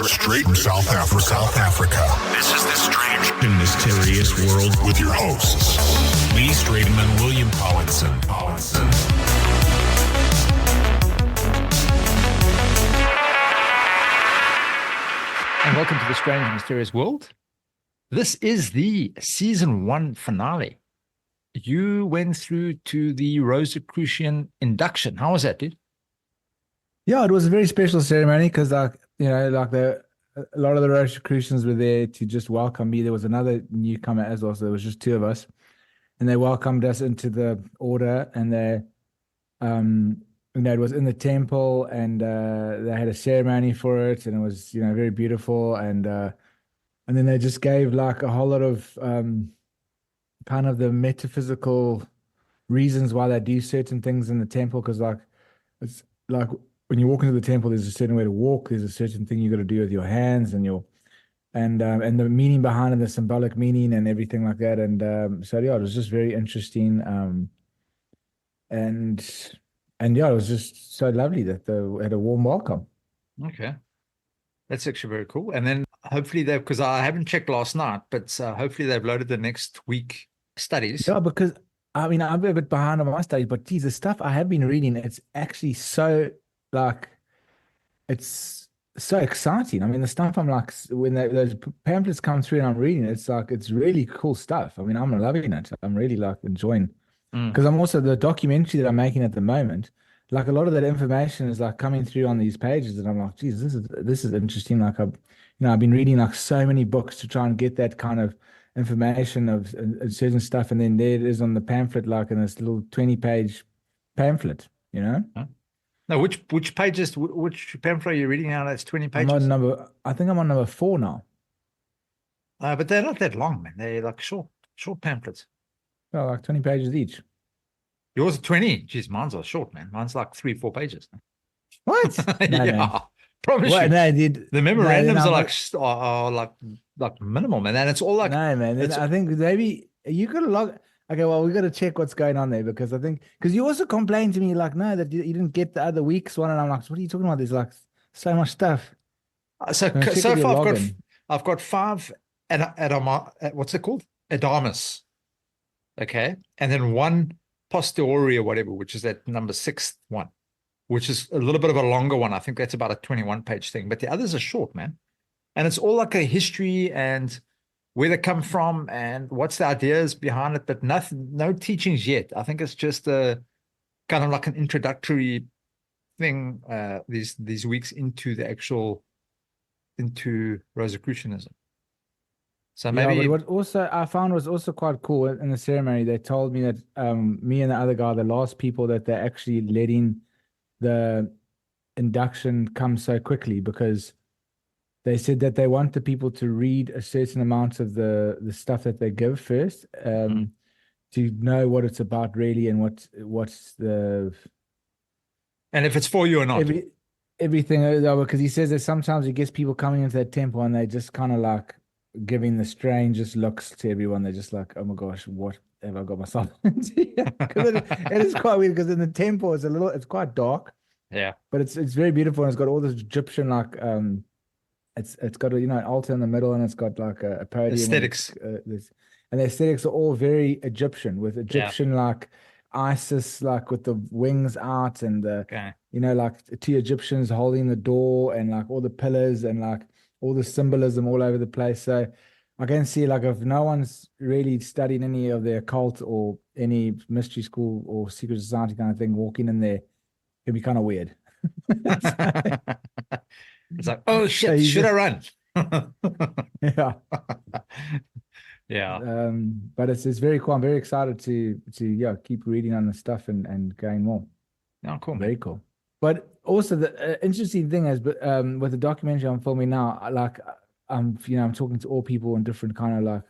Straight from South Africa. This is the strange and mysterious world with your hosts, Lee Stratum and William Collinson. And welcome to the Strange and Mysterious World. This is the season 1 finale. You went through to the Rosicrucian induction. How was that, dude? Yeah, it was a very special ceremony because, a lot of the Rosicrucians were there to just welcome me. There was another newcomer as well, so there was just two of us, and they welcomed us into the order. And they, it was in the temple, and they had a ceremony for it, and it was, very beautiful. And then they just gave like a whole lot of kind of the metaphysical reasons why they do certain things in the temple, because it's like when you walk into the temple, there's a certain way to walk. There's a certain thing you got to do with your hands and and the meaning behind it, the symbolic meaning and everything like that. And so yeah, it was just very interesting. And yeah, it was just so lovely that they had a warm welcome. Okay, that's actually very cool. And then hopefully because I haven't checked last night, but hopefully they've loaded the next week studies. Yeah, because I'm a bit behind on my studies, but geez, the stuff I have been reading, it's actually so it's so exciting. I mean, the stuff I'm like, when those pamphlets come through and I'm reading it, it's really cool stuff. I mean, I'm loving it. I'm really enjoying, because I'm also, the documentary that I'm making at the moment, a lot of that information is coming through on these pages, and I'm like, geez, this is interesting. I've been reading so many books to try and get that kind of information of certain stuff, and then there it is on the pamphlet, in this little 20-page pamphlet, Huh? No, which pages, which pamphlet are you reading now? That's 20 pages. I think I'm on number 4 now. But they're not that long, man. They're short pamphlets. Well, 20 pages each. Yours are 20. Jeez, mine's are short, man. Mine's 3-4 pages. What? No, yeah, man. promise you. No, the memorandums are minimal, man. And it's all no, man. I think maybe you could log. Okay, well, we got to check what's going on there, because because you also complained to me no, that you didn't get the other week's one, and I'm like, what are you talking about? There's so much stuff. So far I've got 5 at what's it called? Adamus. Okay, and then 1 posteriori or whatever, which is that number 6th one, which is a little bit of a longer one. I think that's about a 21-page thing, but the others are short, man. And it's all a history and where they come from and what's the ideas behind it, but no teachings yet. I think it's just a kind of an introductory thing these weeks into Rosicrucianism. So maybe. Yeah, but what I found was also quite cool in the ceremony. They told me that me and the other guy, the last people, that they're actually letting the induction come so quickly, because they said that they want the people to read a certain amount of the stuff that they give first, to know what it's about really, and what's the, and if it's for you or not. Everything, because he says that sometimes he gets people coming into that temple and they just kind of giving the strangest looks to everyone. They're just oh my gosh, what have I got myself into? It is quite weird, because in the temple it's quite dark. Yeah, but it's very beautiful, and it's got all this Egyptian it's got an altar in the middle, and it's got a podium. Aesthetics. And the aesthetics are all very Egyptian, with Egyptian Isis, with the wings out, and the 2 Egyptians holding the door, and all the pillars, and all the symbolism all over the place. So I can see if no one's really studied any of the occult or any mystery school or secret society kind of thing, walking in there, it'd be kind of weird. It's oh shit, should I run? Yeah. Yeah. But it's very cool. I'm very excited to keep reading on the stuff and going more. Oh, cool. Very cool. But also the interesting thing is, with the documentary I'm filming now, I'm talking to all people in different kind of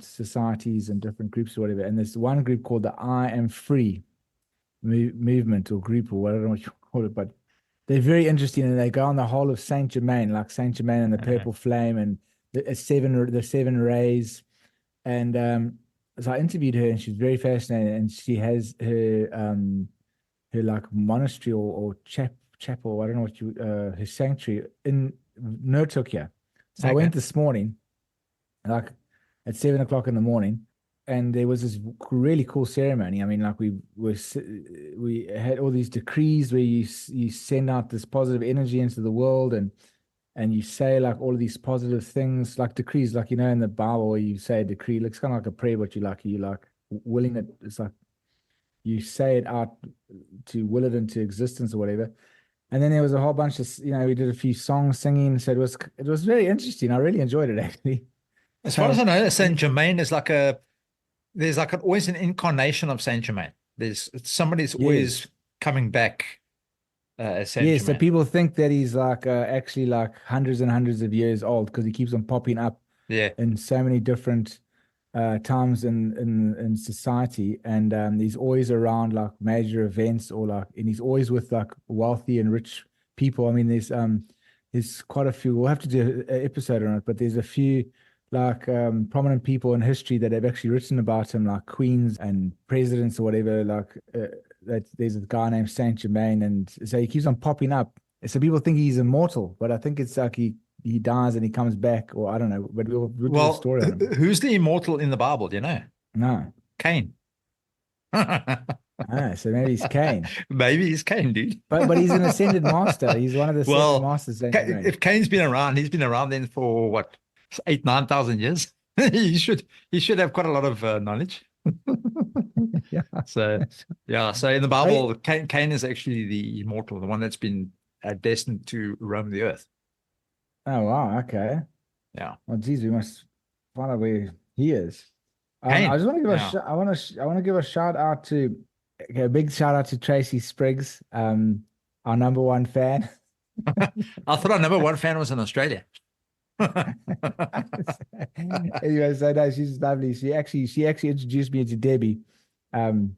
societies and different groups or whatever. And there's one group called the I Am Free movement or group, or whatever you call it, but they're very interesting, and they go on the whole of Saint Germain, Saint Germain and the purple flame, and the 7 rays. And so I interviewed her, and she's very fascinating, and she has her monastery or chapel, I don't know what her sanctuary in Nurtuk here. So I Okay. went this morning, like at 7 o'clock in the morning, and there was this really cool ceremony. I mean, like we had all these decrees where you send out this positive energy into the world, and you say like all of these positive things, like decrees, like in the Bible where you say a decree, it looks kind of like a prayer, but you like willing it. It's like you say it out to will it into existence or whatever. And then there was a whole bunch of, we did a few songs singing. So it was very interesting. I really enjoyed it actually. As far as I know, Saint Germain is there's always an incarnation of Saint Germain. Somebody's always coming back as Saint Germain. So people think that he's like actually like hundreds and hundreds of years old because he keeps on popping up in so many different times in society, and he's always around like major events and he's always with like wealthy and rich people. I mean, there's quite a few. We'll have to do an episode on it, but there's a few like prominent people in history that have actually written about him, like queens and presidents or whatever. Like that there's a guy named Saint Germain, and so he keeps on popping up. So people think he's immortal, but I think it's like he dies and he comes back, or I don't know. But we'll do a story on him. Who's the immortal in the Bible? Do you know? No. Cain. So maybe he's Cain. Maybe he's Cain, dude. But he's an ascended master. He's one of the ascended masters. If Cain's been around, he's been around then for what, 8,000-9,000 years. he should have quite a lot of knowledge. So in the Bible, Cain is actually the immortal, the one that's been destined to roam the earth. Oh wow, okay. Yeah. Well, geez, we must find out where he is. Cain. I just want to give I want to give a shout out to a big shout out to Tracy Spriggs, our number one fan. I thought our number one fan was in Australia. Anyway, so no, she's lovely. She actually introduced me to Debbie, and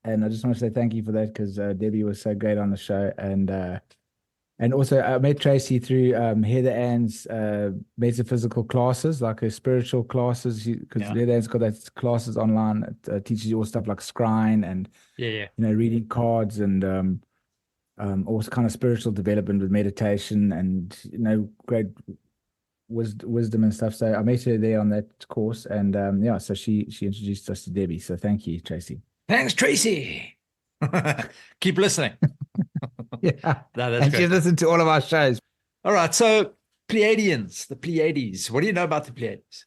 I just want to say thank you for that because Debbie was so great on the show, and also I met Tracy through Heather Ann's metaphysical classes, like her spiritual classes, because Heather Ann's got that classes online that teaches you all stuff like scrying and reading cards and all kind of spiritual development with meditation and great wisdom and stuff. So I met her there on that course, and so she introduced us to Debbie. So thank you, Tracy. Thanks, Tracy. Keep listening. Yeah, that's and great. she's listened to all of our shows. All right, so Pleiadians, the Pleiades. What do you know about the Pleiades?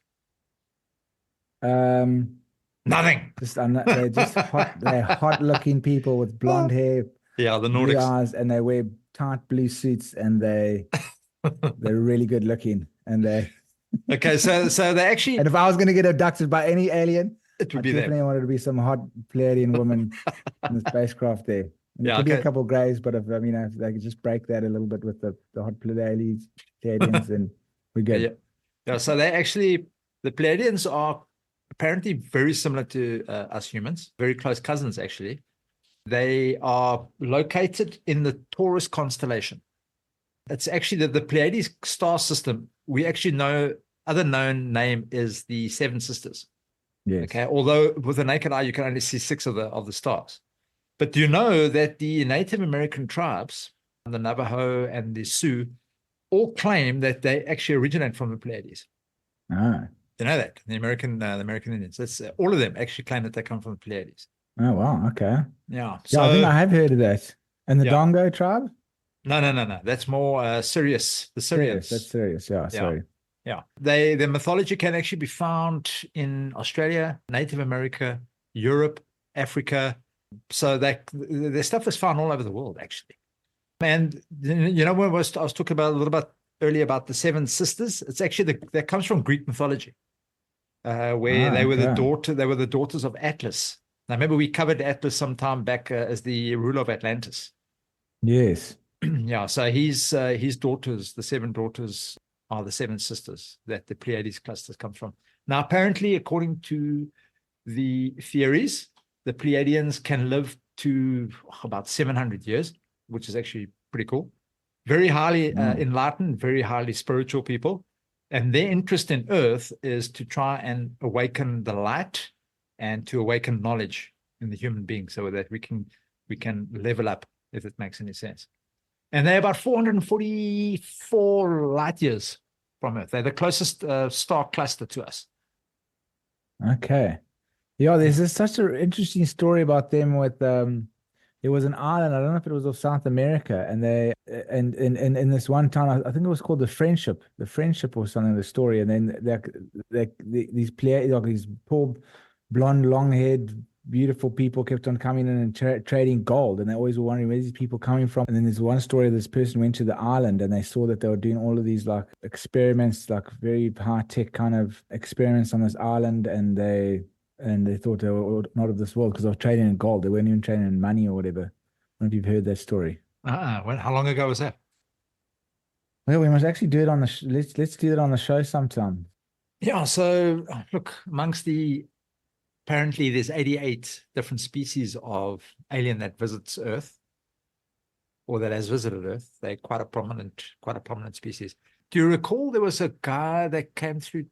Nothing. They're just hot. They're hot-looking people with blonde hair. Yeah, the blue Nordics. eyes, and they wear tight blue suits, and they're really good looking. And okay, so they actually. And if I was going to get abducted by any alien, it would be definitely wanted to be some hot Pleiadian woman in the spacecraft there. And it could be a couple of grays, but if they could just break that a little bit with the hot Pleiadians, then we're good. Yeah. So the Pleiadians are apparently very similar to us humans, very close cousins actually. They are located in the Taurus constellation. It's actually the Pleiades star system. We actually know, other known name is the Seven Sisters. Yes. Okay. Although with the naked eye, you can only see 6 of the stars. But do you know that the Native American tribes, the Navajo and the Sioux, all claim that they actually originate from the Pleiades? Ah. You know that? The American Indians. That's all of them actually claim that they come from the Pleiades. Oh wow, okay. Yeah. So, I think I have heard of that. And the Dongo tribe? No. That's more Sirius. The Sirius. That's Sirius. Yeah, sorry. Yeah. Their mythology can actually be found in Australia, Native America, Europe, Africa. So their stuff is found all over the world, actually. And when I was talking about a little bit earlier about the Seven Sisters, it's actually that comes from Greek mythology, where they were the daughters of Atlas. Now, remember we covered Atlas some time back as the ruler of Atlantis. Yes. Yeah. So his daughters, the 7 daughters, are the 7 sisters that the Pleiades clusters comes from. Now, apparently, according to the theories, the Pleiadians can live to about 700 years, which is actually pretty cool. Very highly enlightened, very highly spiritual people. And their interest in Earth is to try and awaken the light and to awaken knowledge in the human being so that we can level up, if it makes any sense. And they're about 444 light years from Earth. They're the closest star cluster to us. Okay. Yeah, there's such an interesting story about them with there was an island, I don't know if it was of South America, and they and in this one town, I think it was called the Friendship or something, the story, and then these like these poor blonde, long-haired, beautiful people kept on coming in and trading gold, and they always were wondering where these people coming from. And then there's one story, this person went to the island and they saw that they were doing all of these like experiments, like very high-tech kind of experiments on this island, and they thought they were not of this world because they were trading in gold. They weren't even trading in money or whatever. I don't know if you've heard that story. How long ago was that? Well, we must actually do it on the let's do it on the show sometime. Yeah, so look, apparently there's 88 different species of alien that visits Earth or that has visited Earth. They're quite a prominent species. Do you recall there was a guy that came through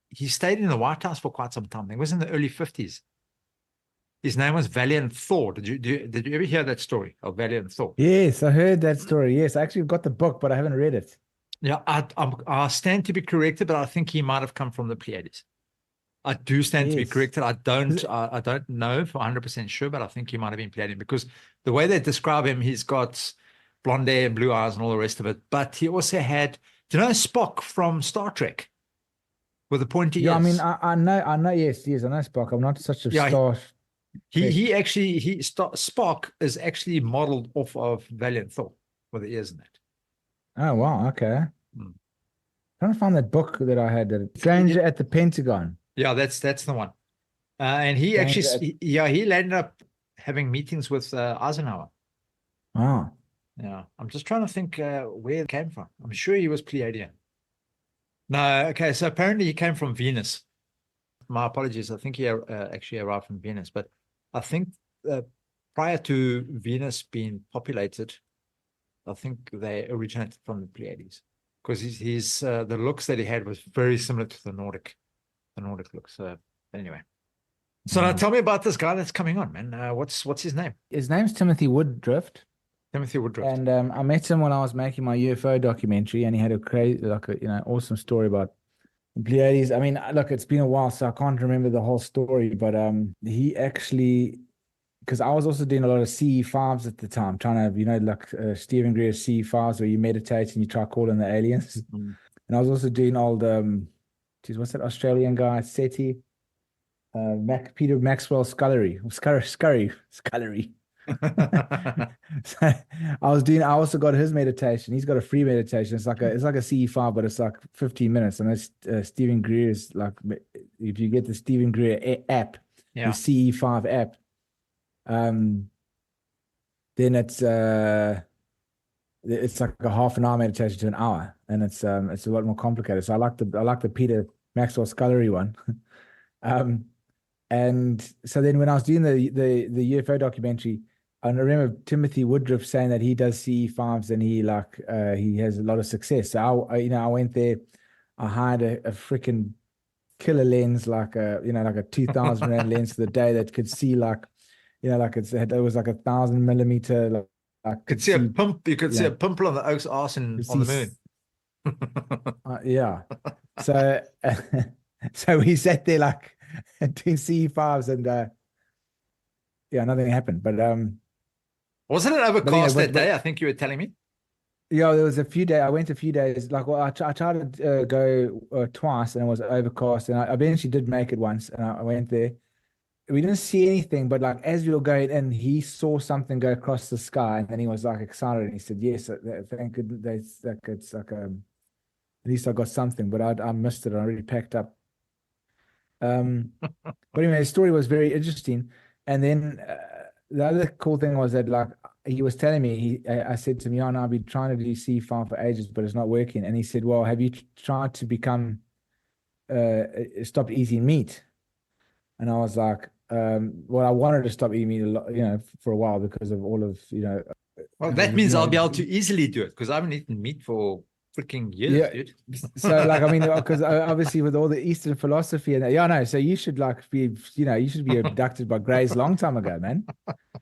he stayed in the White House for quite some time. It was in the early 50s. His name was Valiant Thor. Did you ever hear that story of Valiant Thor? Yes, I heard that story. Yes, I actually got the book, but I haven't read it. Yeah, I stand to be corrected, but I think he might have come from the Pleiades. I do stand to be corrected. I don't know for 100% sure, but I think he might have been Pleiadian because the way they describe him, he's got blonde hair and blue eyes and all the rest of it. But he also had, do you know Spock from Star Trek? With the pointy ears. Yeah, I mean, I know, yes, I know Spock. I'm not such a star. Spock is actually modeled off of Valiant Thor with the ears in it. Oh wow, okay. Trying to find that book that I had, Stranger at the Pentagon. Yeah, that's the one. And he he ended up having meetings with Eisenhower. Wow. Yeah, I'm just trying to think where it came from. I'm sure he was Pleiadian. No, okay, so apparently he came from Venus. My apologies. I think he actually arrived from Venus, but I think prior to Venus being populated, I think they originated from the Pleiades because the looks that he had was very similar to the Nordic looks. Anyway, so now tell me about this guy that's coming on, man. What's his name? His name's Timothy Woodruff. Timothy Woodruff. And I met him when I was making my UFO documentary, and he had a crazy, awesome story about Pleiades. I mean, look, it's been a while, so I can't remember the whole story, but he actually, because I was also doing a lot of CE5s at the time, trying to, Stephen Greer's CE5s where you meditate and you try calling the aliens. And I was also doing old, what's that Australian guy, SETI? Peter Maxwell Scullery. Scullery. So I also got his meditation. He's got a free meditation. It's like a CE5, but it's like 15 minutes. And that's Stephen Greer's, like, if you get the Stephen Greer app, the CE5 app, then it's like a half an hour meditation to an hour, and it's a lot more complicated. So I like the Peter Maxwell Scullery one. And so then when I was doing the UFO documentary, I remember Timothy Woodruff saying that he does CE5s and he has a lot of success. So I went there, I hired a freaking killer lens, like a 2,000 rand lens for the day that could see it was like 1,000 millimeter. Could see a pump. You could see a pimple on the oak's arse on the moon. Yeah. So so we sat there like doing CE5s and nothing happened. But wasn't it overcast that day? I think you were telling me. Yeah, there was a few days. I went a few days. Like, well, I tried to go twice, and it was overcast. And I eventually did make it once, and I went there. We didn't see anything, but like as we were going in, he saw something go across the sky, and then he was like excited, and he said, "Yes, thank goodness, it's like at least I got something." But I missed it. I already packed up. But anyway, the story was very interesting. And then the other cool thing was that, like, he was telling me, I said to him, "Yeah, no, I've been trying to do CE5 for ages, but it's not working." And he said, "Well, have you tried to become stop eating meat?" And I was like, "Well, I wanted to stop eating meat a lot, for a while because of all of, Well, that means I'll be able to easily do it because I haven't eaten meat for freaking years, Yeah. dude. So like, I mean, because obviously with all the Eastern philosophy and yeah, no. So you should like be, you should be abducted by Greys long time ago, man.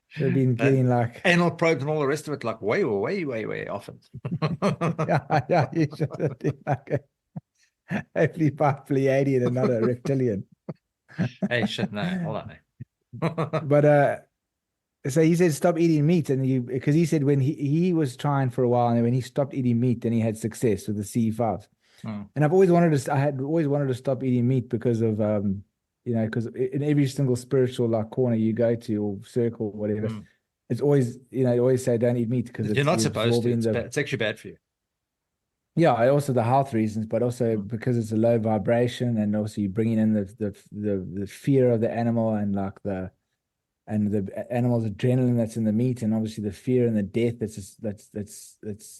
Should have been getting like anal probes and all the rest of it, like way often. yeah, you should have been like hopefully by Pleiadian and not a reptilian. Hey, shit, no, hold on. But so he said stop eating meat, and because he said when he was trying for a while, and when he stopped eating meat, then he had success with the CE5s. And I had always wanted to stop eating meat because of because in every single spiritual like corner you go to or circle or whatever, it's always they always say don't eat meat because you're not supposed to. It's actually bad for you. Yeah, also the health reasons, but also because it's a low vibration, and also you're bringing in the fear of the animal and like the animal's adrenaline that's in the meat, and obviously the fear and the death that's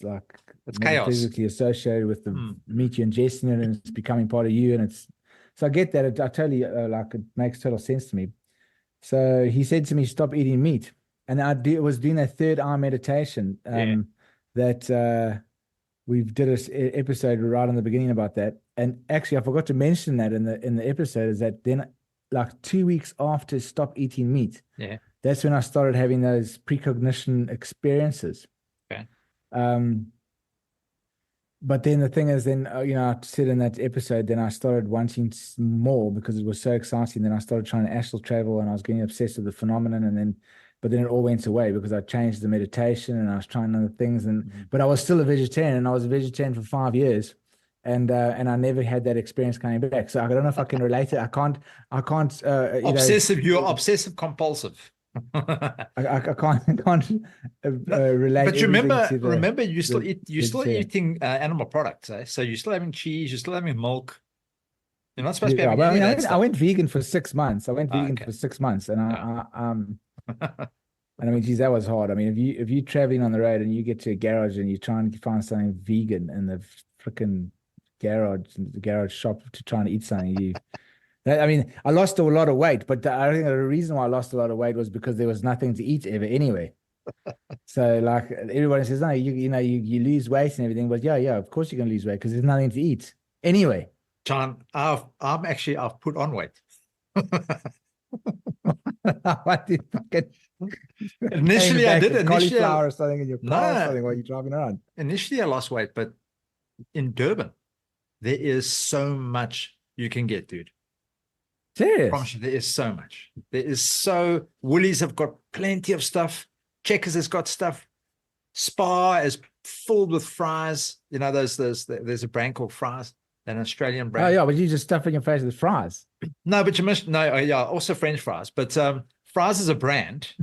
like it's chaos physically associated with the meat you're ingesting it, and it's becoming part of you. And so I get that. I totally like it makes total sense to me. So he said to me, stop eating meat, and I was doing a third eye meditation that we did an episode right in the beginning about that. And actually I forgot to mention that in the episode is that then like 2 weeks after stop eating meat, that's when I started having those precognition experiences. Okay. But then the thing is, then I said in that episode, then I started wanting more because it was so exciting. Then I started trying to astral travel, and I was getting obsessed with the phenomenon. But then it all went away because I changed the meditation and I was trying other things. But I was still a vegetarian, and I was a vegetarian for 5 years. And I never had that experience coming back. So I don't know if I can relate it. I can't. Obsessive. You're obsessive compulsive. I can't relate. But remember, you're still eating animal products. So you're still having cheese. You're still having milk. You're not supposed to be having any of that stuff. I went vegan for 6 months. For 6 months, and and I mean, geez, that was hard. I mean, if you're traveling on the road and you get to a garage and you're trying to find something vegan in the freaking garage shop to try and eat something, I mean, I lost a lot of weight, but I think the reason why I lost a lot of weight was because there was nothing to eat ever anyway. So like everybody says, no, you lose weight and everything, but yeah, of course you're gonna lose weight because there's nothing to eat anyway. John, I've put on weight. What did initially I did cauliflower or something in your car or something while you're driving around. Initially I lost weight, but in Durban, there is so much you can get, dude. Serious? There is so much. Woolies have got plenty of stuff. Checkers has got stuff. Spar is filled with fries. There's a brand called Fries, an Australian brand. Oh yeah, but you just stuff in your face with fries. No, but you must also French fries. But Fries is a brand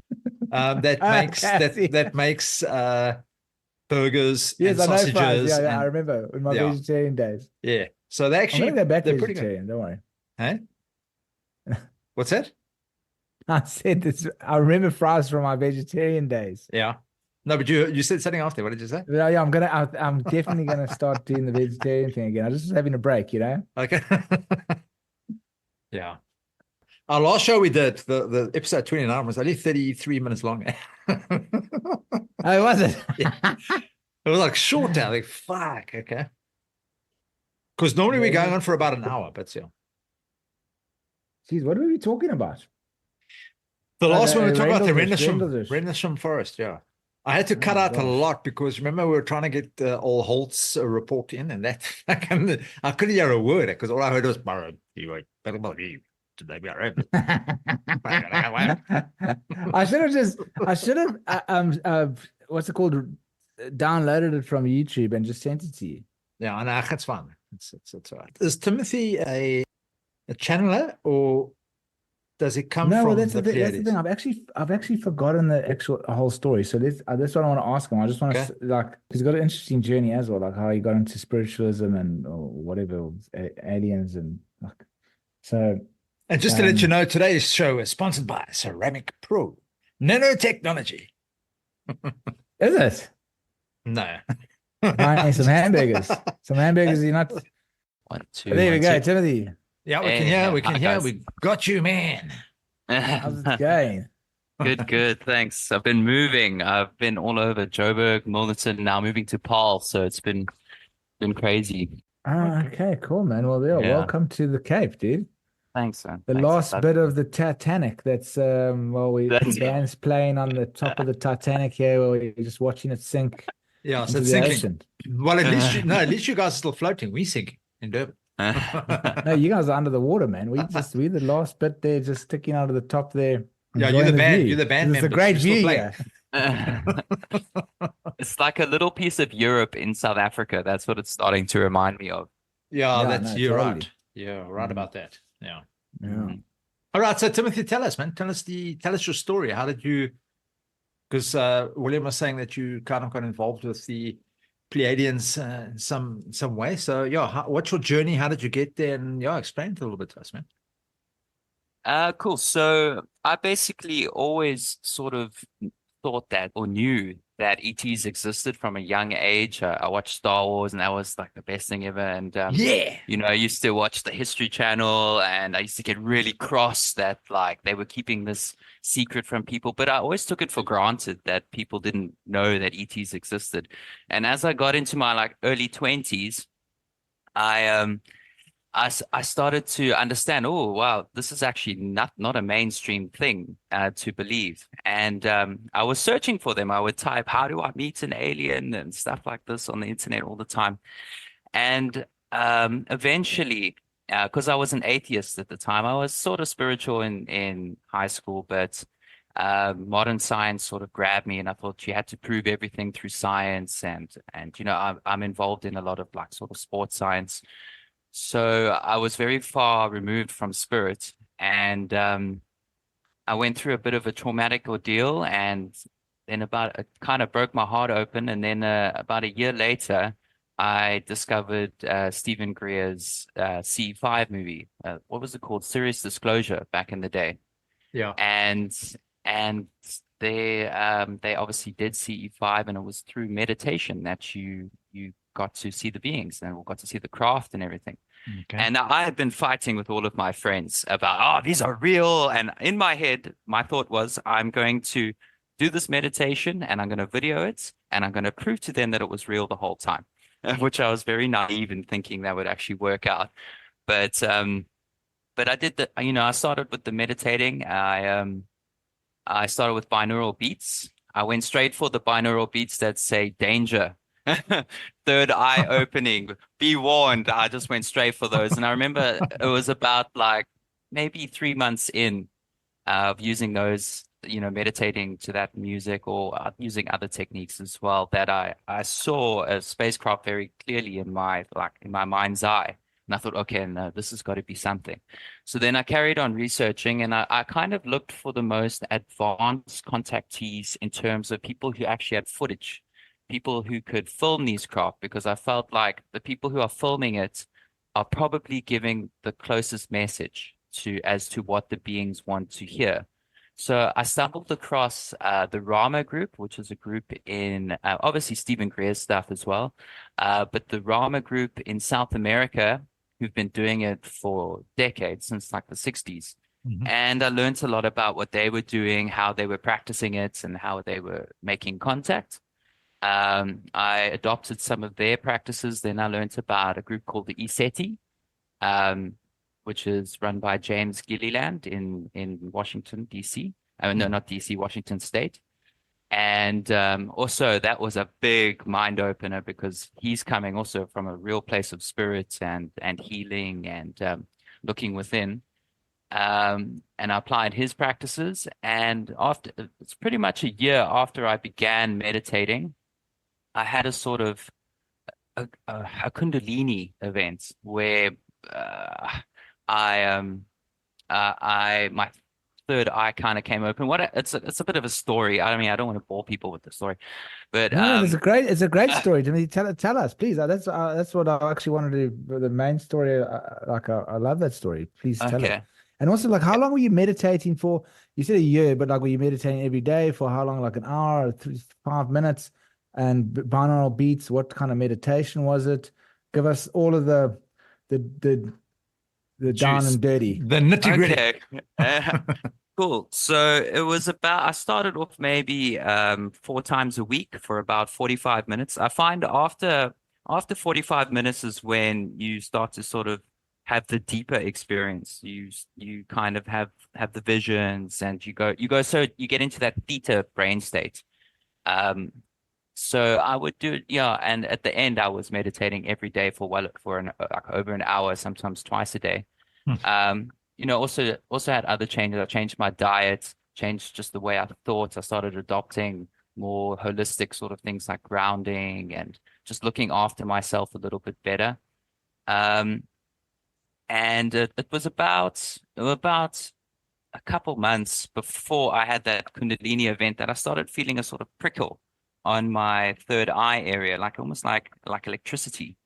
that makes burgers and sausages. I know Fries. Yeah, I remember in my vegetarian days. Yeah, so they actually I'm gonna go back vegetarian. Don't worry. Hey, what's that? I said this. I remember Fries from my vegetarian days. Yeah. No, but you said something after. What did you say? Yeah, I'm definitely gonna start doing the vegetarian thing again. I just was having a break, Okay. Yeah. Our last show we did, the episode 29 was only 33 minutes long. Oh, was it? Yeah. It was like short now. Like, fuck, okay. Because normally we're going on for about an hour, but still. Geez, what are we talking about? The last one we were talking about the Rendlesham Forest, yeah. I had to cut out a lot because remember we were trying to get all Holt's report in, and that I couldn't hear a word because all I heard was I should have what's it called, downloaded it from YouTube and just sent it to you. Yeah, I know, it's fun. It's all right. Is Timothy a channeler, or does it come from that's the thing. I've actually forgotten the whole story. So that's what I want to ask him. I just want to he's got an interesting journey as well, like how he got into spiritualism and or whatever, aliens and like. So, and just to let you know, today's show is sponsored by Ceramic Pro Nanotechnology. Is it? No. Buying some hamburgers. You're not. 1, 2. There we go, Timothy. Yeah, we can hear. We can hear. We got you, man. How's it going? Good. Thanks. I've been moving. I've been all over Joburg, Milnerton, now moving to Paarl. So it's been been crazy. Okay, cool, man. Well, yeah, Yeah. welcome to the Cape, dude. Thanks, man. The Thanks. last bit of the Titanic. That's well, the That's band's playing on the top of the Titanic here, where we're just watching it sink Yeah, so into it's the sinking. ocean. Well, at least you guys are still floating. We sinking in Durban. No, you guys are under the water, man. We're the last bit there, just sticking out of the top there, Yeah, you're enjoying the the band. view. You're the band 'Cause it's a members. great You're still view playing. here. It's like a little piece of Europe in South Africa. That's what it's starting to remind me of. Yeah, Yeah, that's no, you're totally. right. Yeah, right Mhm. about that. Yeah. Yeah. Mhm. All right. So Timothy, tell us, man. Tell us your story. How did you? Because William was saying that you kind of got involved with the Pleiadians in some way. So yeah, what's your journey? How did you get there? And yeah, explain it a little bit to us, man. Cool. So I basically always sort of thought that or knew that ETs existed from a young age. I watched Star Wars and that was like the best thing ever. And Yeah. I used to watch the History Channel and I used to get really cross that like they were keeping this secret from people, but I always took it for granted that people didn't know that ETs existed. And as I got into my like early 20s, I I started to understand, oh, wow, this is actually not a mainstream thing to believe. And I was searching for them. I would type, how do I meet an alien and stuff like this on the internet all the time. And eventually, because I was an atheist at the time, I was sort of spiritual in high school, but modern science sort of grabbed me, and I thought you had to prove everything through science, and I'm involved in a lot of like sort of sports science. So I was very far removed from spirit, and I went through a bit of a traumatic ordeal, and then about it kind of broke my heart open. And then about a year later, I discovered Stephen Greer's CE5 movie. What was it called? Serious Disclosure back in the day. Yeah. And they obviously did CE5, and it was through meditation that you got to see the beings and got to see the craft and everything. Okay. And I had been fighting with all of my friends about, oh, these are real. And in my head, my thought was, I'm going to do this meditation and I'm going to video it and I'm going to prove to them that it was real the whole time, which I was very naive in thinking that would actually work out. But I did I started with the meditating. I started with binaural beats. I went straight for the binaural beats that say danger. Third eye opening, be warned. I just went straight for those. And I remember it was about like maybe 3 months in of using those, meditating to that music or using other techniques as well, that I saw a spacecraft very clearly in my mind's eye. And I thought, okay, no, this has got to be something. So then I carried on researching and I kind of looked for the most advanced contactees in terms of people who actually had footage, people who could film these craft, because I felt like the people who are filming it are probably giving the closest message as to what the beings want to hear. So I stumbled across the Rama group, which is a group in obviously Stephen Greer's stuff as well, but the Rama group in South America, who've been doing it for decades, since like the 60s. Mhm. And I learned a lot about what they were doing, how they were practicing it, and how they were making contact. I adopted some of their practices. Then I learned about a group called the ESETI, which is run by James Gilliland in Washington, D.C. No, not D.C., Washington State. And also that was a big mind opener because he's coming also from a real place of spirit and healing and looking within. And I applied his practices. And it's pretty much a year after I began meditating, I had a sort of a Kundalini event where my third eye kind of came open. It's a bit of a story. I mean, I don't want to bore people with the story, but No, it's a great story. Timothy, tell us, please. That's what I actually wanted to. The main story. I love that story. Please tell okay. it. And also, like, how long were you meditating for? You said a year, but like, were you meditating every day for how long? Like an hour, 5 minutes, and binaural beats. What kind of meditation was it? Give us all of the down and dirty. The nitty gritty. Okay. Cool. So it was I started off maybe 4 times a week for about 45 minutes. I find after after 45 minutes is when you start to sort of have the deeper experience. You kind of have the visions, and so you get into that theta brain state. Um, so I would do it, yeah. And at the end, I was meditating every day for like over an hour, sometimes twice a day. Hmm. Also had other changes. I changed my diet, changed just the way I thought. I started adopting more holistic sort of things like grounding and just looking after myself a little bit better. Um, and it was about a couple months before I had that Kundalini event that I started feeling a sort of prickle on my third eye area, like almost like electricity.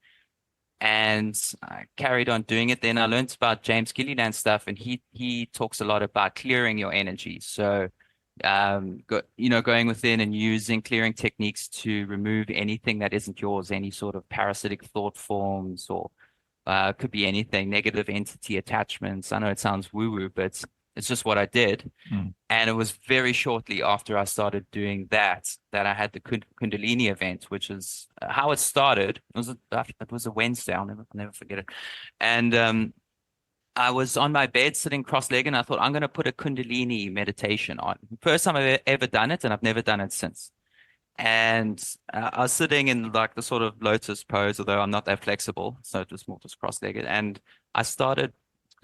And I carried on doing it. Then I learned about James Gilliland stuff, and he talks a lot about clearing your energy. So, going within and using clearing techniques to remove anything that isn't yours, any sort of parasitic thought forms, or could be anything, negative entity attachments. I know it sounds woo-woo, but it's just what I did. Mm. And it was very shortly after I started doing that I had the Kundalini event, which is how it started. It was a Wednesday. I'll never forget it. And I was on my bed sitting cross-legged, and I thought, I'm going to put a Kundalini meditation on. First time I've ever done it, and I've never done it since. And I was sitting in like the sort of lotus pose, although I'm not that flexible, so it was more just cross-legged. And I started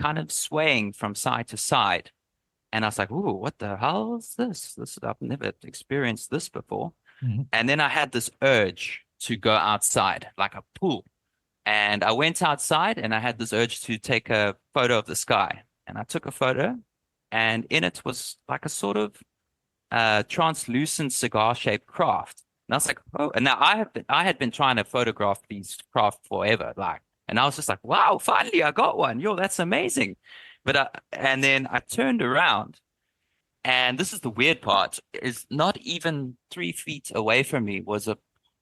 kind of swaying from side to side. And I was like, ooh, what the hell is this? I've never experienced this before. Mm-hmm. And then I had this urge to go outside, like a pool. And I went outside, and I had this urge to take a photo of the sky. And I took a photo, and in it was like a sort of translucent cigar-shaped craft. And I was like, oh, and now I had been trying to photograph these craft forever, like, and I was just like, wow, finally I got one. Yo, that's amazing. And then I turned around, and this is the weird part, is not even 3 feet away from me was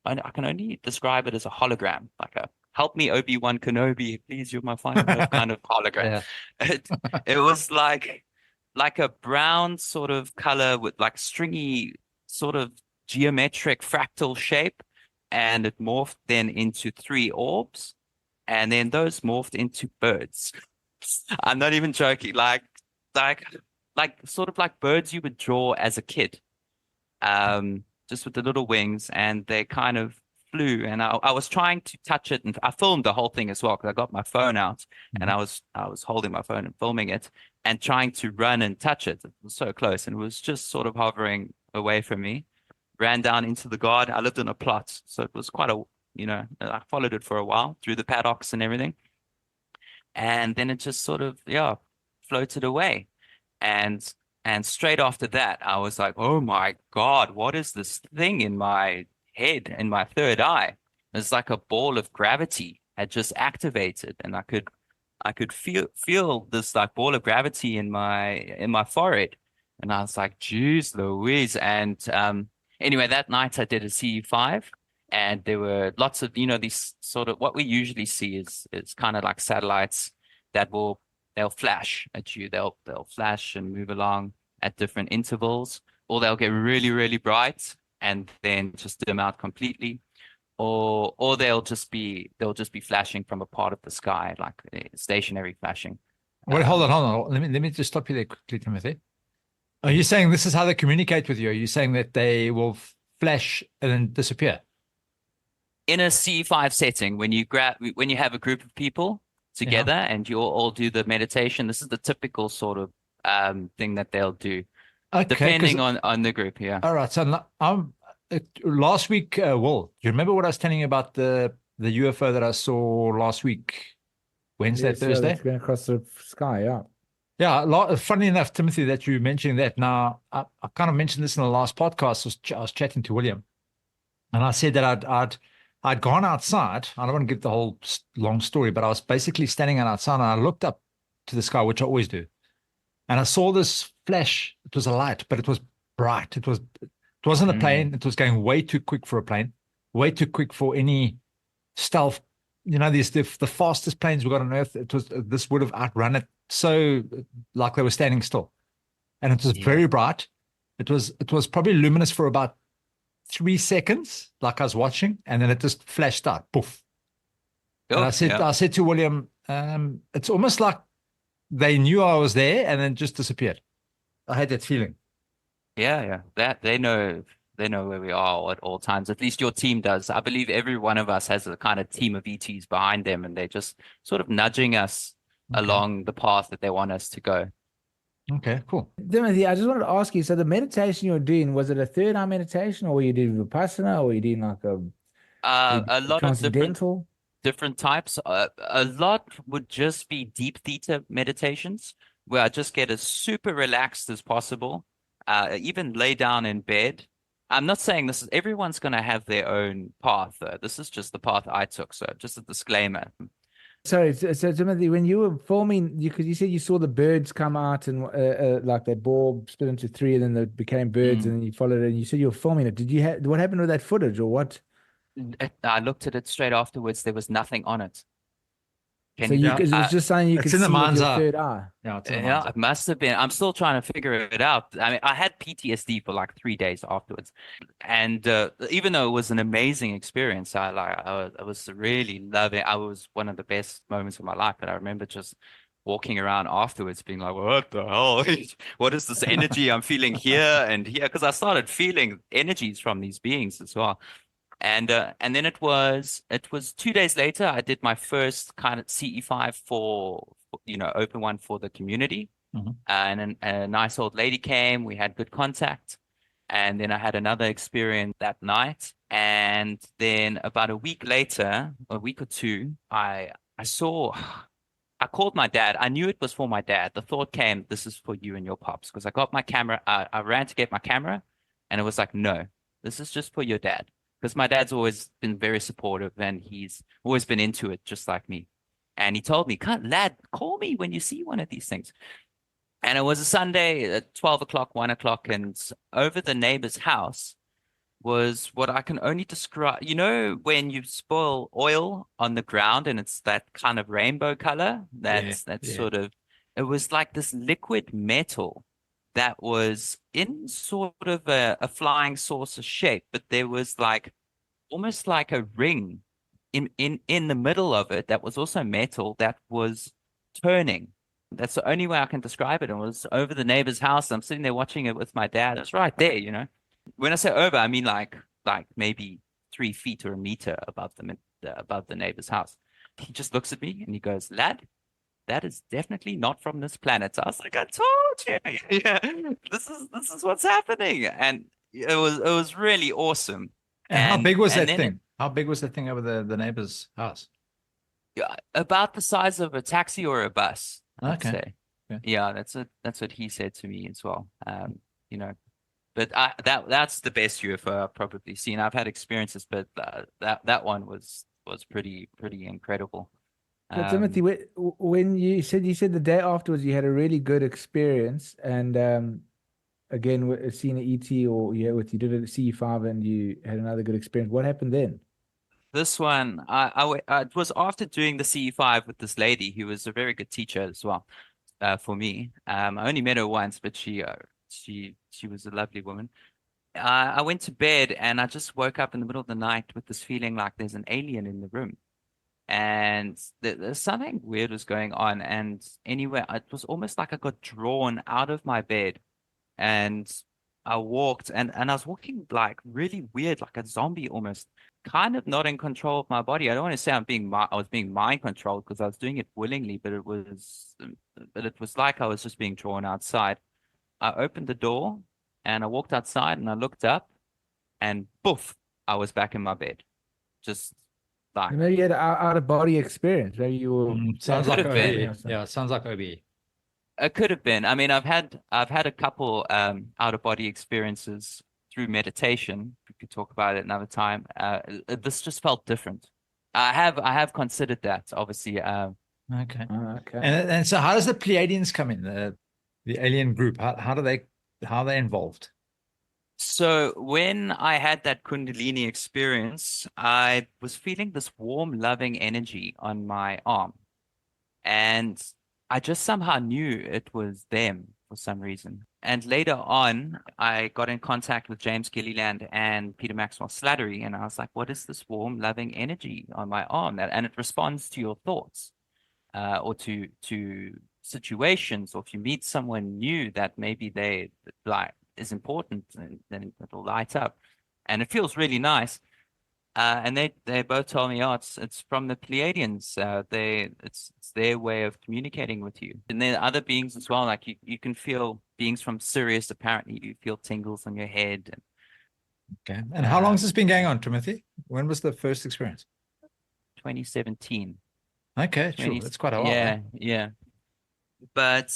I can only describe it as a hologram, like a help me, Obi-Wan Kenobi, please, you're my final hope kind of hologram. Yeah. It was like a brown sort of color with like stringy sort of geometric fractal shape, and it morphed then into 3 orbs, and then those morphed into birds. I'm not even joking. Like sort of like birds you would draw as a kid, just with the little wings, and they kind of flew. And I was trying to touch it, and I filmed the whole thing as well because I got my phone out, and I was holding my phone and filming it and trying to run and touch it. It was so close, and it was just sort of hovering away from me. Ran down into the garden. I lived in a plot, so it was quite I followed it for a while through the paddocks and everything. And then it just sort of, floated away. And straight after that, I was like, oh my God, what is this thing in my head, in my third eye? It's like a ball of gravity had just activated, and I could feel this like ball of gravity in my forehead. And I was like, geez, Louise. And anyway, that night I did a CE5. And there were lots of, these sort of what we usually see is kind of like satellites that they'll flash at you. They'll flash and move along at different intervals, or they'll get really, really bright and then just dim out completely, or they'll just be flashing from a part of the sky, like stationary flashing. Wait, hold on. Let me just stop you there quickly, Timothy. Are you saying this is how they communicate with you? Are you saying that they will flash and then disappear? In a CE5 setting, when you have a group of people together and you all do the meditation, this is the typical sort of thing that they'll do, depending on the group. Yeah. All right. So last week, Will, do you remember what I was telling you about the UFO that I saw last week, Wednesday, Thursday? It's going across the sky. Yeah. Yeah. Funny enough, Timothy, that you mentioning that. Now, I kind of mentioned this in the last podcast. I was chatting to William, and I said that I'd gone outside. I don't want to give the whole long story, but I was basically standing outside, and I looked up to the sky, which I always do. And I saw this flash. It was a light, but it was bright. It wasn't a plane. It was going way too quick for a plane, way too quick for any stealth. The fastest planes we got on Earth. This would have outrun it. So like they were standing still. And it was very bright. It was probably luminous for about 3 seconds, like I was watching, and then it just flashed out, poof. And Oh, I said to William, it's almost like they knew I was there and then just disappeared. I had that feeling. yeah. That they know where we are at all times. At least your team does. I believe every one of us has a kind of team of ETs behind them, and they're just sort of nudging us along the path that they want us to go. Okay, cool. Timothy, I just wanted to ask you, so the meditation you were doing, was it a third eye meditation, or were you doing Vipassana, or were you doing like A lot of transcendental? different types. A lot would just be deep theta meditations where I just get as super relaxed as possible. Even lay down in bed. I'm not saying this is everyone's going to have their own path, though. This is just the path I took. So just a disclaimer. Sorry, so Timothy, when you were filming, because you said you saw the birds come out and like that ball split into three, and then they became birds, and then you followed it, and you said you were filming it. Did you have what happened with that footage, or what? I looked at it straight afterwards. There was nothing on it. So it was just something you could it's in the see with mind's your eye. third eye. Yeah, it's in the Yeah, mind's eye. it must have been. I'm still trying to figure it out. I mean, I had PTSD for like 3 days afterwards, and even though it was an amazing experience, I was really loving. I was one of the best moments of my life, but I remember just walking around afterwards, being like, "What the hell? What is this energy I'm feeling here and here?" Because I started feeling energies from these beings as well. And then it was 2 days later I did my first kind of CE5 for open one for the community. And then a nice old lady came, we had good contact, and then I had another experience that night. And then about a week later, a week or two, I called my dad. I knew it was for my dad. The thought came, this is for you and your pops, because I got my camera. I ran to get my camera, and it was like, no, this is just for your dad. Because my dad's always been very supportive, and he's always been into it, just like me. And he told me, lad, call me when you see one of these things. And it was a Sunday at 12 o'clock, 1 o'clock, and over the neighbor's house was what I can only describe. You know, when you spoil oil on the ground and it's that kind of rainbow color, that's sort of, it was like this liquid metal that was in sort of a flying saucer shape, but there was like almost like a ring in the middle of it that was also metal that was turning. That's the only way I can describe it. It was over the neighbor's house. I'm sitting there watching it with my dad. It's right there, you know. When I say over, I mean like maybe 3 feet or a meter above the neighbor's house. He just looks at me and he goes, "Lad, that is definitely not from this planet." So I was like, "I told you, yeah, this is what's happening," and it was really awesome. And how big was that thing? It, How big was that thing over the neighbor's house? about the size of a taxi or a bus, I'd say. Yeah, that's what he said to me as well. You know, but that's the best UFO I've probably seen. I've had experiences, but that one was pretty incredible. So Timothy, when you said the day afterwards you had a really good experience, and again seeing an ET, or you did a CE5 and you had another good experience. What happened then? This one, it was after doing the CE5 with this lady who was a very good teacher as well, for me. I only met her once, but she was a lovely woman. I went to bed and I just woke up in the middle of the night with this feeling like there's an alien in the room, and there's something weird was going on. And anyway, it was almost like I got drawn out of my bed, and I walked, and I was walking like really weird, like a zombie almost, kind of not in control of my body. I don't want to say I was being mind controlled, because I was doing it willingly, but it was like I was just being drawn outside. I opened the door and I walked outside and I looked up, and poof, I was back in my bed. Just like, Maybe you had an out of body experience. Maybe you were sounds like been. OBE. Yeah, it sounds like OBE. it could have been. I mean, I've had a couple out of body experiences through meditation. We could talk about it another time. This just felt different. I have considered that, obviously. Okay. okay. And so how does the Pleiadians come in, the alien group? How are they involved? So when I had that Kundalini experience, I was feeling this warm, loving energy on my arm. And I just somehow knew it was them for some reason. And later on, I got in contact with James Gilliland and Peter Maxwell Slattery, and I was like, what is this warm, loving energy on my arm? And it responds to your thoughts, or to situations, or if you meet someone new that maybe they like is important, and then it'll light up. And it feels really nice. And they both told me, oh, it's from the Pleiadians. It's their way of communicating with you. And then other beings as well. Like you can feel beings from Sirius. Apparently, you feel tingles on your head. Okay. And how long has this been going on, Timothy? When was the first experience? 2017. Okay, sure. That's quite a while. Yeah, yeah. But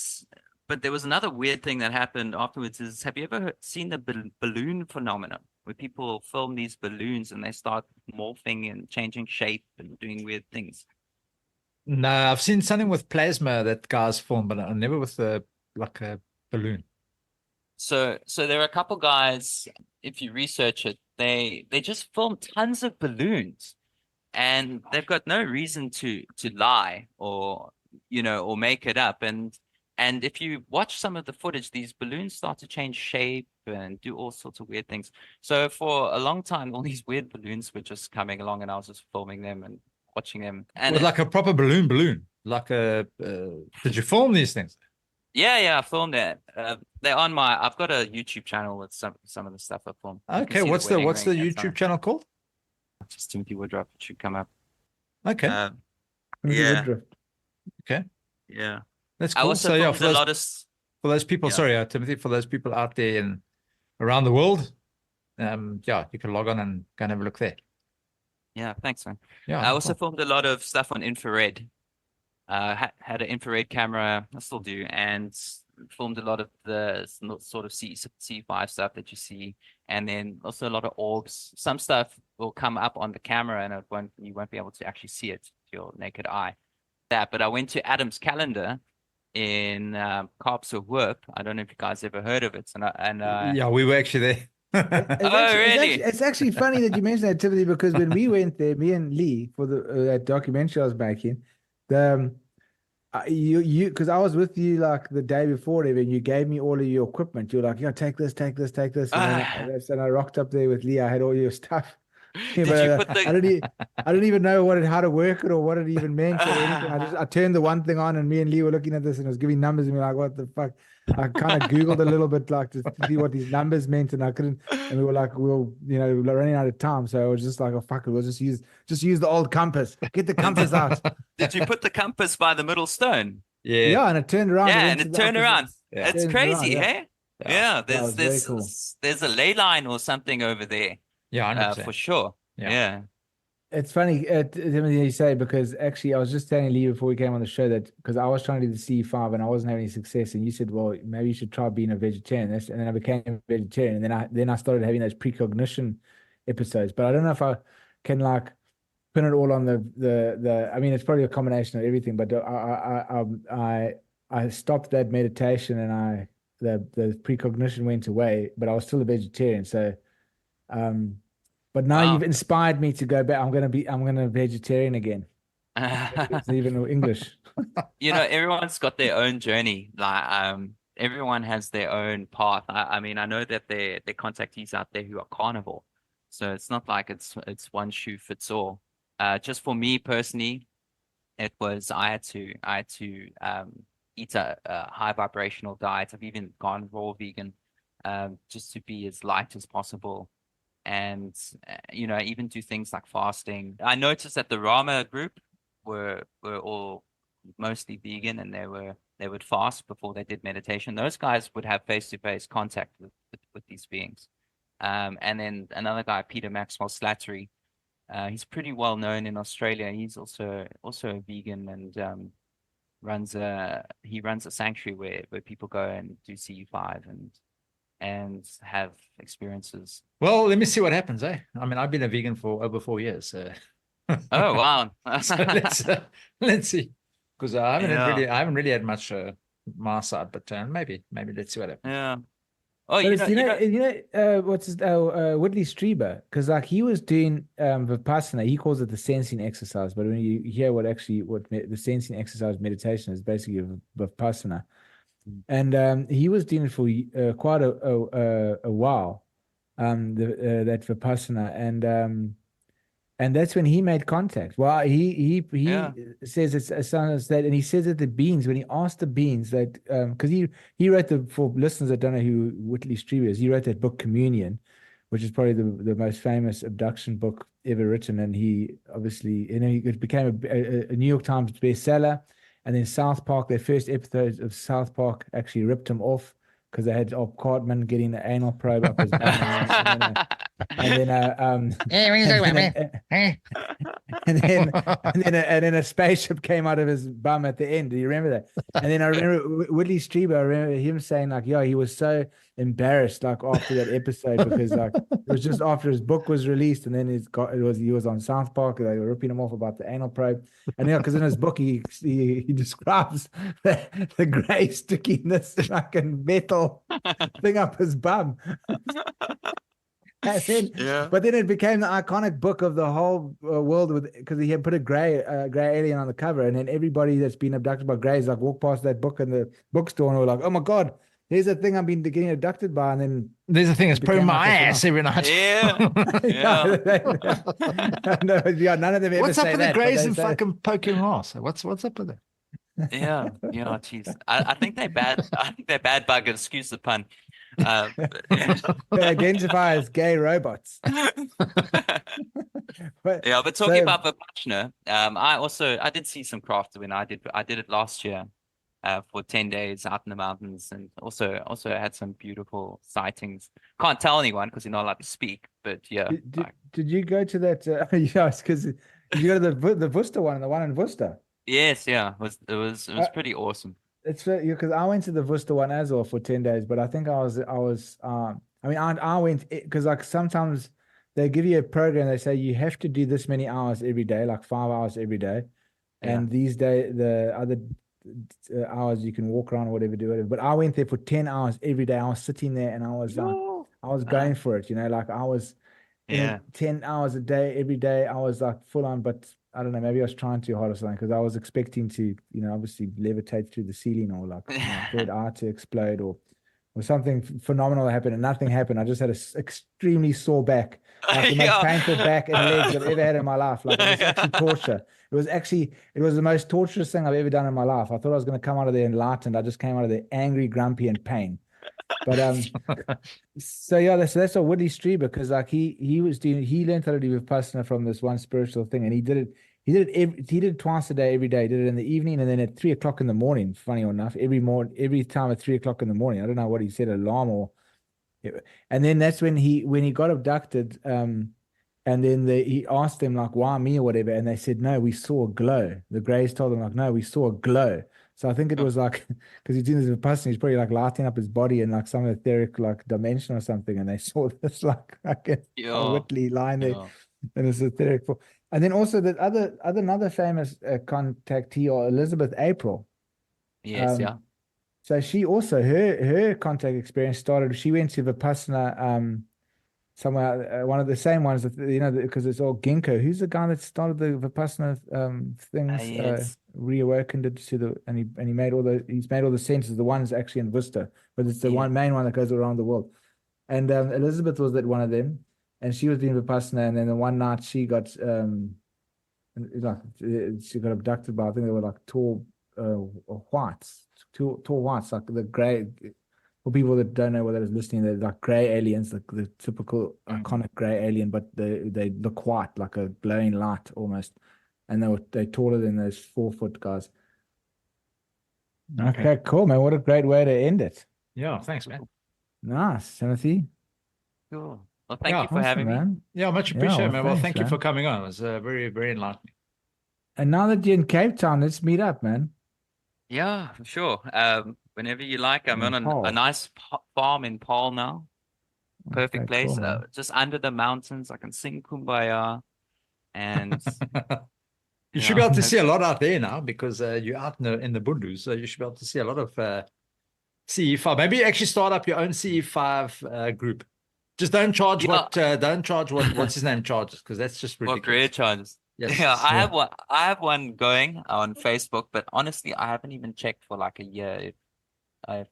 there was another weird thing that happened afterwards. Is have you ever seen the balloon phenomenon, where people film these balloons and they start morphing and changing shape and doing weird things? No, I've seen something with plasma that guys film, but never with like a balloon. So there are a couple guys, if you research it, they just film tons of balloons, and they've got no reason to lie or or make it up. And if you watch some of the footage, these balloons start to change shape and do all sorts of weird things. So for a long time, all these weird balloons were just coming along, and I was just filming them and watching them. And like a proper balloon, like a. Did you film these things? Yeah, I filmed it. They're on I've got a YouTube channel with some of the stuff I filmed. Okay, what's the YouTube channel called? Just Timothy Woodruff. It should come up. Okay. Yeah. Woodruff. Okay. Yeah. That's cool. I also filmed a lot of for those people. Yeah. Sorry, Timothy. For those people out there and around the world, you can log on and go and have a look there. Yeah, thanks, man. Yeah. I also filmed a lot of stuff on infrared. Had an infrared camera, I still do, and filmed a lot of the sort of CE5 stuff that you see, and then also a lot of orbs. Some stuff will come up on the camera, and you won't be able to actually see it to your naked eye. But I went to Adam's Calendar in Kaapse Hoop. I don't know if you guys ever heard of it, yeah, we were actually there. Really? It's actually funny that you mentioned that, Timothy, because when we went there, me and Lee, for that documentary I was making, because I was with you like the day before, and you gave me all of your equipment. You're like, take this, take this, take this. And I rocked up there with Lee. I had all your stuff. Did you put the... I don't even know how to work it or what it even meant or anything. I turned the one thing on, and me and Lee were looking at this, and it was giving numbers, and we were like, what the fuck? I kind of Googled a little bit, like, to see what these numbers meant, and I couldn't. And we were like, we were running out of time, so I was just like, oh fuck it, we'll just use the old compass. Get the compass out. Did you put the compass by the middle stone? Yeah, and it turned around. Yeah, and it turned around. Yeah. It's crazy, around, hey? Yeah, there's cool. There's a ley line or something over there. Yeah, for sure. Yeah. It's funny, Timothy, you say, because actually I was just telling Lee before we came on the show that because I was trying to do the CE5 and I wasn't having any success, and you said, well, maybe you should try being a vegetarian. And then I became a vegetarian, and then I started having those precognition episodes. But I don't know if I can like pin it all on the. I mean, it's probably a combination of everything. But I stopped that meditation, and the precognition went away, but I was still a vegetarian. So, but now you've inspired me to go back. I'm gonna vegetarian again. It's even English. Everyone's got their own journey. Like, everyone has their own path. I mean, I know that there are contactees out there who are carnivore, so it's not like it's one shoe fits all. Just for me personally, it was I had to eat a high vibrational diet. I've even gone raw vegan, just to be as light as possible. And even do things like fasting. I noticed that the Rama group were all mostly vegan, and they would fast before they did meditation. Those guys would have face-to-face contact with these beings. And then another guy, Peter Maxwell Slattery, he's pretty well known in Australia. He's also a vegan, and runs a sanctuary where people go and do CE5 and have experiences. Well, let me see what happens, eh? I mean, I've been a vegan for over 4 years. So. Oh wow! So let's see, because I haven't really had much my side, but maybe let's see what happens. Yeah. Oh, what's his Whitley Strieber, because like he was doing Vipassana. He calls it the sensing exercise, but when you hear what the sensing exercise meditation is, basically Vipassana. And he was doing it for quite a while, that Vipassana, and that's when he made contact. Well, he says it's sounds that, and he says that the beings, when he asked the beings that, because he wrote for listeners that don't know who Whitley Strieber is, he wrote that book Communion, which is probably the most famous abduction book ever written, and he obviously, it became a New York Times bestseller, and then South Park, their first episodes of South Park actually ripped him off because they had Cartman getting the anal probe up his bum, and then a spaceship came out of his bum at the end. Do you remember that? And then I remember Whitley Strieber. I remember him saying like, "Yeah, he was so embarrassed like after that episode because like it was just after his book was released, and then he was on South Park. They were ripping him off about the anal probe, and because in his book he describes the gray stickiness fucking metal thing up his bum." But then it became the iconic book of the whole world because he had put a gray alien on the cover, and then everybody that's been abducted by greys like walk past that book in the bookstore and were like, "Oh my god, here's the thing I've been getting abducted by," and then there's a thing that's putting my ass every night. Yeah. None of them ever What's up say with that, the greys and fucking poking ass? What's up with it? Yeah, jeez. I think they're bad. I think they're bad buggers. Excuse the pun. They identify as gay robots. But talking about Vipassana, I did see some craft when I did it last year for 10 days out in the mountains, and also had some beautiful sightings. Can't tell anyone because you're not allowed to speak, but yeah. Did you go to that? Yes, because you go to the Worcester one, the one in Worcester. Yes, yeah, it was pretty awesome. It's because I went to the Worcester one as well for 10 days, but I think I went because like sometimes they give you a program, they say you have to do this many hours every day, like 5 hours every day, and these the other hours you can walk around or whatever, do whatever. But I went there for 10 hours every day. I was sitting there and I was going for it, like I was 10 hours a day every day. I was like full on, but I don't know, maybe I was trying too hard or something because I was expecting to, obviously levitate through the ceiling or like my third eye to explode or something phenomenal happened, and nothing happened. I just had an extremely sore back, like the most painful back and legs I've ever had in my life. Like it was actually torture. It was the most torturous thing I've ever done in my life. I thought I was going to come out of there enlightened. I just came out of there angry, grumpy, and pain. But so that's a Whitley Strieber, because like he learned how to do Vipassana from this one spiritual thing, and he did it twice a day, every day. He did it in the evening and then at 3 o'clock in the morning. Funny enough, every time at 3 o'clock in the morning. I don't know what he said, alarm or. And then that's when he got abducted. And then he asked them like, "Why me?" or whatever, and they said, "No, we saw a glow." The Greys told them like, "No, we saw a glow." So I think it was like, because he's doing this Vipassana, he's probably like lighting up his body in like some etheric like dimension or something, and they saw this like Whitley lying there in this etheric form. And then also that another famous contactee, or Elizabeth April. Yes, So she also her contact experience started. She went to Vipassana somewhere, one of the same ones that because it's all Ginkgo. Who's the guy that started the Vipassana things? Reawakened it to and he made he's made all the centers. The one's actually in Worcester, but it's the main one that goes around the world. And Elizabeth was that one of them, and she was doing Vipassana, and then the one night she got abducted by, I think they were like tall whites, like the gray. For people that don't know what that is listening, they're like gray aliens, like the typical iconic gray alien, but they look white, like a glowing light almost. And they're taller than those 4-foot guys. Okay, cool, man. What a great way to end it. Yeah, thanks, man. Nice, Timothy. Cool. Well, thank you for having me. Yeah, much appreciated, man. Well, thank you man. for coming on. It was very, very enlightening. And now that you're in Cape Town, let's meet up, man. Yeah, for sure. Whenever you like. I'm on a nice farm in Paarl now. Perfect place. Cool, just under the mountains. I can sing Kumbaya. And you should be able to see a lot out there now, because you're out in the Bundus, so you should be able to see a lot of CE5. Maybe actually start up your own CE5 group. Just don't charge what's his name charges, because that's just ridiculous. What Greer charges? Yes. Yeah, I have one going on Facebook, but honestly, I haven't even checked for like a year We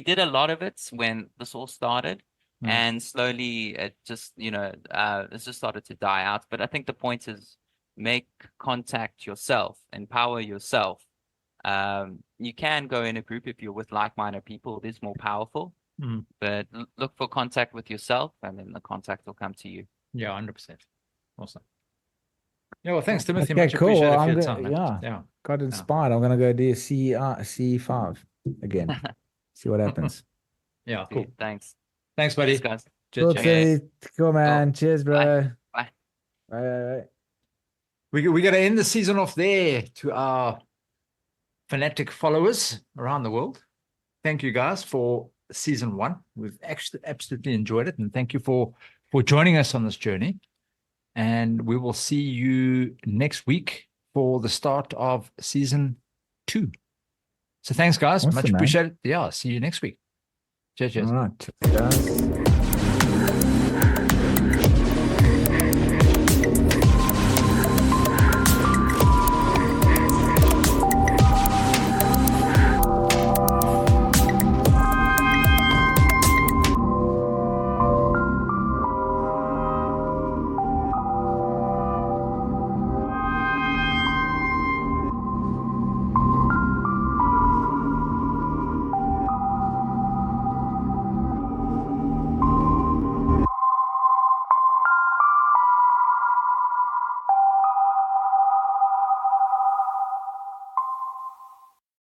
did a lot of it when this all started, Mm. and slowly it just, it's just started to die out. But I think the point is make contact yourself, empower yourself. You can go in a group if you're with like-minded people. It is more powerful, but look for contact with yourself, and then the contact will come to you. Yeah, 100%. Awesome. Yeah, well, thanks, Timothy. Okay, Much cool. appreciated Well, for I'm your gonna, time. Man. yeah, Yeah. got inspired. I'm gonna go do CE5 again. See what happens. Yeah, cool. Thanks. Thanks, buddy. Thanks, guys. Cool, Cheers. cool, man. Cheers, bro. Bye. Bye. We're going to end the season off there to our fanatic followers around the world. Thank you, guys, for season 1. We've actually absolutely enjoyed it, and thank you for joining us on this journey. And we will see you next week for the start of season 2. So thanks, guys. Awesome, Much man. appreciated. Yeah, see you next week. Cheers. All right. Cheers, guys.